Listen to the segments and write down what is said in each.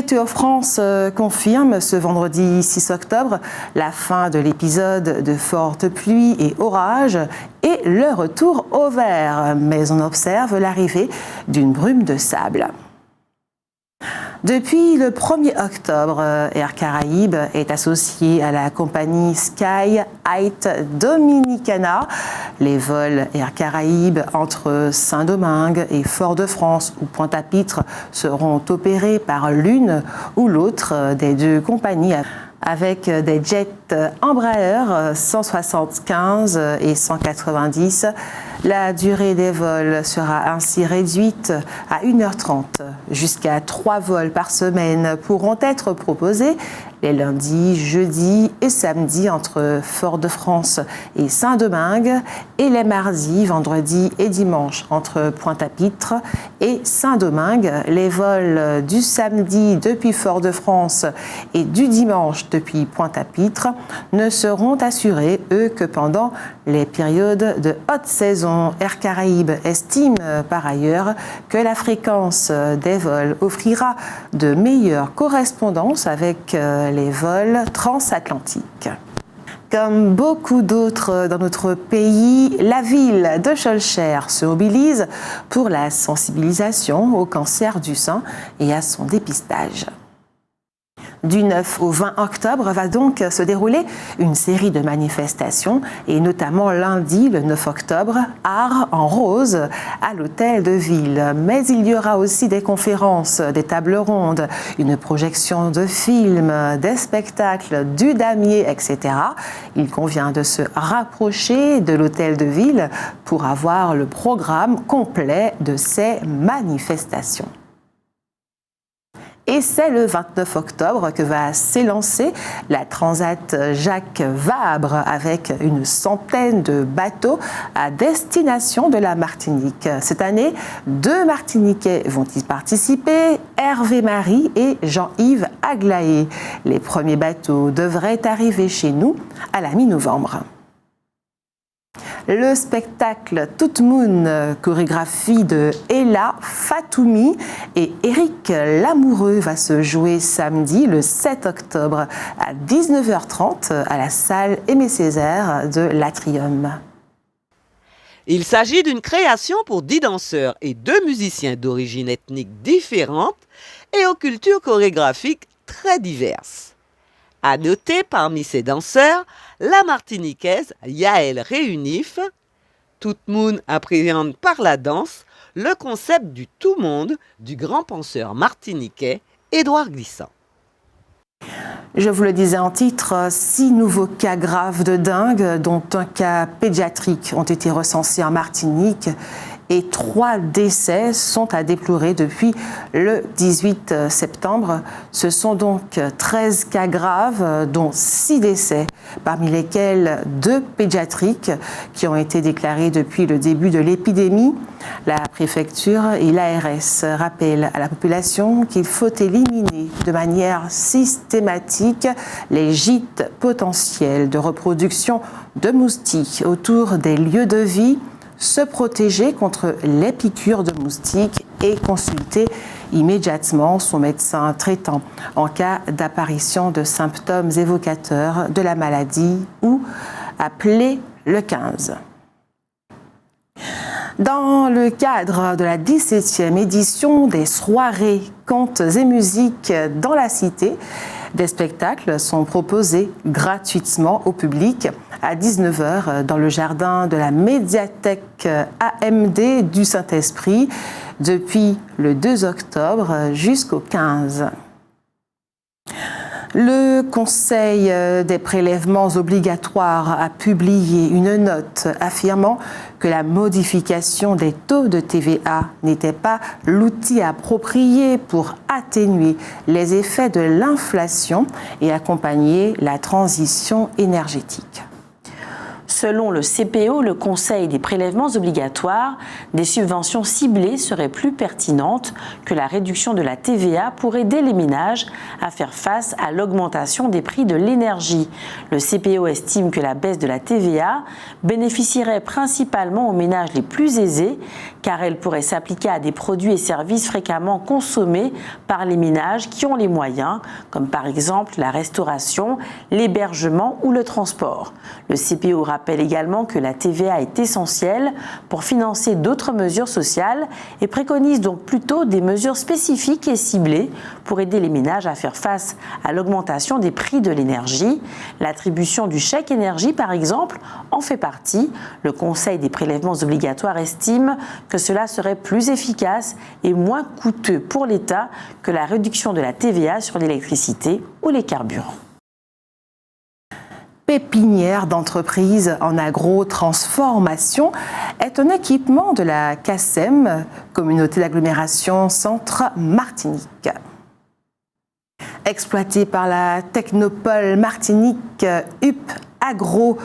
Météo France confirme ce vendredi 6 octobre la fin de l'épisode de fortes pluies et orages et le retour au vert, mais on observe l'arrivée d'une brume de sable. Depuis le 1er octobre, Air Caraïbes est associé à la compagnie Sky Height Dominicana. Les vols Air Caraïbes entre Saint-Domingue et Fort-de-France ou Pointe-à-Pitre seront opérés par l'une ou l'autre des deux compagnies, avec des jets Embraer 175 et 190. La durée des vols sera ainsi réduite à 1h30. Jusqu'à 3 vols par semaine pourront être proposés les lundis, jeudis et samedis entre Fort-de-France et Saint-Domingue et les mardis, vendredis et dimanches entre Pointe-à-Pitre et Saint-Domingue. Les vols du samedi depuis Fort-de-France et du dimanche depuis Pointe-à-Pitre ne seront assurés, eux, que pendant les périodes de haute saison. Air Caraïbes estime par ailleurs que la fréquence des vols offrira de meilleures correspondances avec les vols transatlantiques. Comme beaucoup d'autres dans notre pays, la ville de Schœlcher se mobilise pour la sensibilisation au cancer du sein et à son dépistage. Du 9 au 20 octobre va donc se dérouler une série de manifestations et notamment lundi, le 9 octobre, Art en rose à l'hôtel de ville. Mais il y aura aussi des conférences, des tables rondes, une projection de films, des spectacles, du damier, etc. Il convient de se rapprocher de l'hôtel de ville pour avoir le programme complet de ces manifestations. Et c'est le 29 octobre que va s'élancer la Transat Jacques Vabre avec une centaine de bateaux à destination de la Martinique. Cette année, 2 Martiniquais vont y participer, Hervé Marie et Jean-Yves Aglaé. Les premiers bateaux devraient arriver chez nous à la mi-novembre. Le spectacle Tout Moon, chorégraphie de Ella Fatoumi et Éric Lamoureux, va se jouer samedi le 7 octobre à 19h30 à la salle Aimé Césaire de l'Atrium. Il s'agit d'une création pour 10 danseurs et 2 musiciens d'origine ethnique différente et aux cultures chorégraphiques très diverses. À noter parmi ces danseurs, la martiniquaise Yael Réunif. Tout Moon appréhende par la danse le concept du tout monde du grand penseur martiniquais Édouard Glissant. Je vous le disais en titre, 6 nouveaux cas graves de dengue, dont un cas pédiatrique, ont été recensés en Martinique. Et 3 décès sont à déplorer depuis le 18 septembre. Ce sont donc 13 cas graves, dont 6 décès, parmi lesquels 2 pédiatriques qui ont été déclarés depuis le début de l'épidémie. La préfecture et l'ARS rappellent à la population qu'il faut éliminer de manière systématique les gîtes potentiels de reproduction de moustiques autour des lieux de vie, se protéger contre les piqûres de moustiques et consulter immédiatement son médecin traitant en cas d'apparition de symptômes évocateurs de la maladie ou appeler le 15. Dans le cadre de la 17e édition des soirées contes et musiques dans la cité, des spectacles sont proposés gratuitement au public à 19h dans le jardin de la médiathèque AMD du Saint-Esprit depuis le 2 octobre jusqu'au 15. Le Conseil des prélèvements obligatoires a publié une note affirmant que la modification des taux de TVA n'était pas l'outil approprié pour atténuer les effets de l'inflation et accompagner la transition énergétique. Selon le CPO, le Conseil des prélèvements obligatoires, des subventions ciblées seraient plus pertinentes que la réduction de la TVA pour aider les ménages à faire face à l'augmentation des prix de l'énergie. Le CPO estime que la baisse de la TVA bénéficierait principalement aux ménages les plus aisés, car elle pourrait s'appliquer à des produits et services fréquemment consommés par les ménages qui ont les moyens, comme par exemple la restauration, l'hébergement ou le transport. Le CPO rappelle également que la TVA est essentielle pour financer d'autres mesures sociales et préconise donc plutôt des mesures spécifiques et ciblées pour aider les ménages à faire face à l'augmentation des prix de l'énergie. L'attribution du chèque énergie, par exemple, en fait partie. Le Conseil des prélèvements obligatoires estime que cela serait plus efficace et moins coûteux pour l'État que la réduction de la TVA sur l'électricité ou les carburants. Pépinière d'entreprise en agro-transformation est un équipement de la CACEM, Communauté d'agglomération Centre Martinique. Exploité par la Technopole Martinique, UP Agro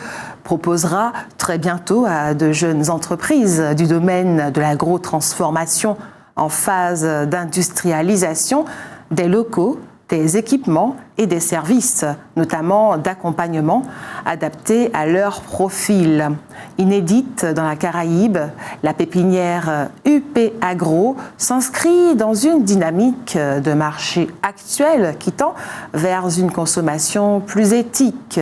proposera très bientôt à de jeunes entreprises du domaine de l'agro-transformation en phase d'industrialisation des locaux, des équipements et des services, notamment d'accompagnement, adaptés à leur profil. Inédite dans la Caraïbe, la pépinière UP Agro s'inscrit dans une dynamique de marché actuelle qui tend vers une consommation plus éthique,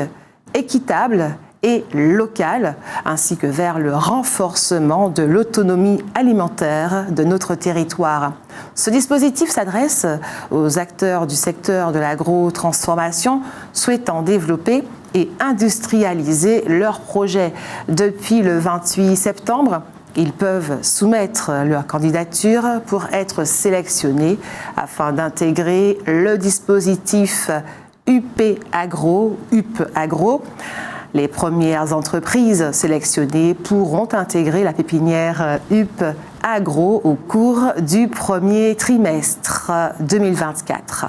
équitable et locale, ainsi que vers le renforcement de l'autonomie alimentaire de notre territoire. Ce dispositif s'adresse aux acteurs du secteur de l'agro-transformation souhaitant développer et industrialiser leurs projets. Depuis le 28 septembre, ils peuvent soumettre leur candidature pour être sélectionnés afin d'intégrer le dispositif UP Agro. Les premières entreprises sélectionnées pourront intégrer la pépinière UP Agro au cours du premier trimestre 2024.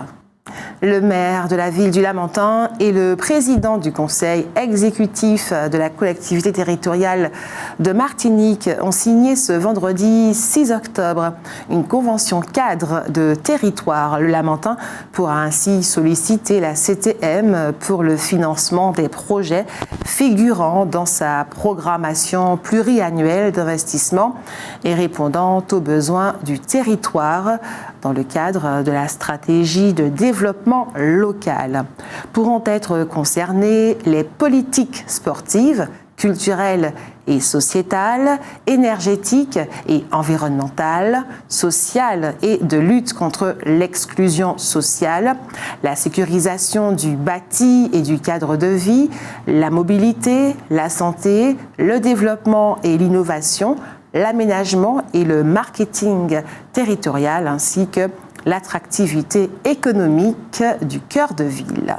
Le maire de la ville du Lamentin et le président du conseil exécutif de la collectivité territoriale de Martinique ont signé ce vendredi 6 octobre une convention cadre de territoire. Le Lamentin pourra ainsi solliciter la CTM pour le financement des projets figurant dans sa programmation pluriannuelle d'investissement et répondant aux besoins du territoire dans le cadre de la stratégie de développement local. Pourront être concernées les politiques sportives, culturelles et sociétales, énergétiques et environnementales, sociales et de lutte contre l'exclusion sociale, la sécurisation du bâti et du cadre de vie, la mobilité, la santé, le développement et l'innovation, l'aménagement et le marketing territorial ainsi que l'attractivité économique du cœur de ville.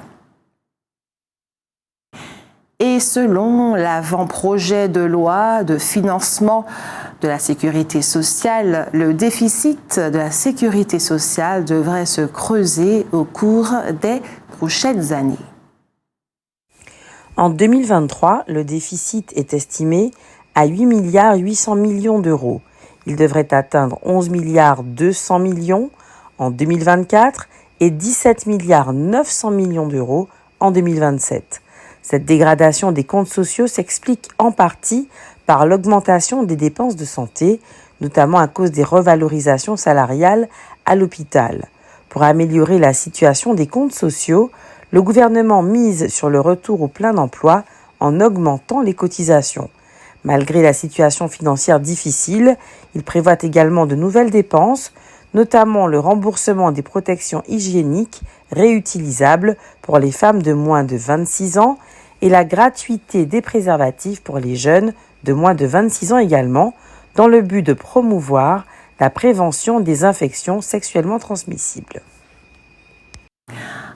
Et selon l'avant-projet de loi de financement de la sécurité sociale, le déficit de la sécurité sociale devrait se creuser au cours des prochaines années. En 2023, le déficit est estimé à 8,8 milliards d'euros. Il devrait atteindre 11,2 milliards en 2024 et 17,9 milliards d'euros en 2027. Cette dégradation des comptes sociaux s'explique en partie par l'augmentation des dépenses de santé, notamment à cause des revalorisations salariales à l'hôpital. Pour améliorer la situation des comptes sociaux, le gouvernement mise sur le retour au plein emploi en augmentant les cotisations. Malgré la situation financière difficile, il prévoit également de nouvelles dépenses, notamment le remboursement des protections hygiéniques réutilisables pour les femmes de moins de 26 ans et la gratuité des préservatifs pour les jeunes de moins de 26 ans également, dans le but de promouvoir la prévention des infections sexuellement transmissibles.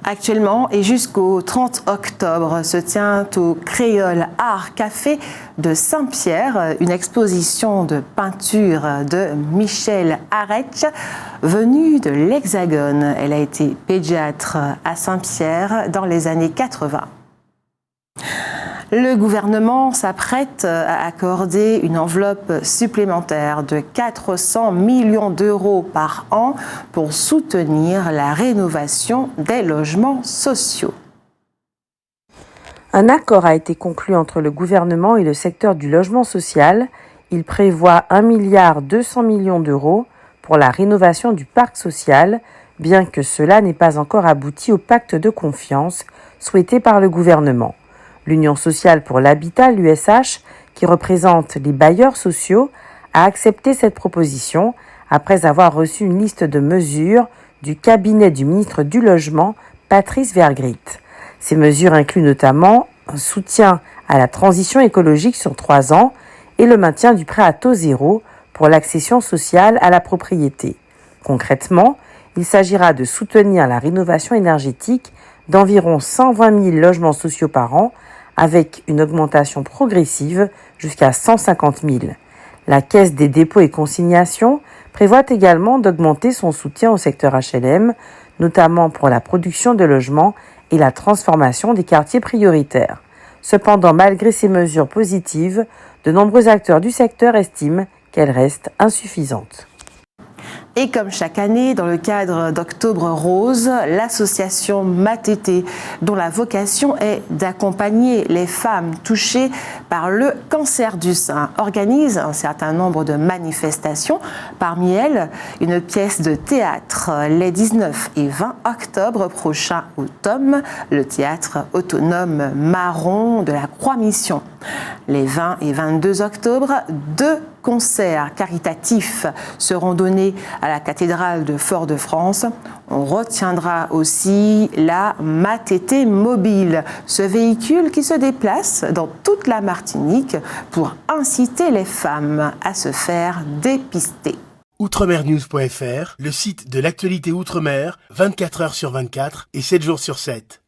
Actuellement et jusqu'au 30 octobre se tient au Créole Art Café de Saint-Pierre une exposition de peinture de Michel Arech venue de l'Hexagone. Elle a été pédiatre à Saint-Pierre dans les années 80. Le gouvernement s'apprête à accorder une enveloppe supplémentaire de 400 millions d'euros par an pour soutenir la rénovation des logements sociaux. Un accord a été conclu entre le gouvernement et le secteur du logement social. Il prévoit 1,2 milliard d'euros pour la rénovation du parc social, bien que cela n'ait pas encore abouti au pacte de confiance souhaité par le gouvernement. L'Union sociale pour l'habitat, l'USH, qui représente les bailleurs sociaux, a accepté cette proposition après avoir reçu une liste de mesures du cabinet du ministre du Logement, Patrice Vergrit. Ces mesures incluent notamment un soutien à la transition écologique sur 3 ans et le maintien du prêt à taux zéro pour l'accession sociale à la propriété. Concrètement, il s'agira de soutenir la rénovation énergétique d'environ 120 000 logements sociaux par an, avec une augmentation progressive jusqu'à 150 000. La Caisse des dépôts et consignations prévoit également d'augmenter son soutien au secteur HLM, notamment pour la production de logements et la transformation des quartiers prioritaires. Cependant, malgré ces mesures positives, de nombreux acteurs du secteur estiment qu'elles restent insuffisantes. Et comme chaque année, dans le cadre d'Octobre Rose, l'association Matete, dont la vocation est d'accompagner les femmes touchées par le cancer du sein, organise un certain nombre de manifestations. Parmi elles, une pièce de théâtre les 19 et 20 octobre prochains au TOM, le théâtre autonome marron de la Croix-Mission. Les 20 et 22 octobre, 2 concerts caritatifs seront donnés à la cathédrale de Fort-de-France. On retiendra aussi la Matete Mobile, ce véhicule qui se déplace dans toute la Martinique pour inciter les femmes à se faire dépister. Outremernews.fr, le site de l'actualité Outre-mer, 24 heures sur 24 et 7 jours sur 7.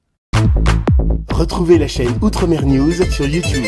Retrouvez la chaîne Outremer News sur YouTube.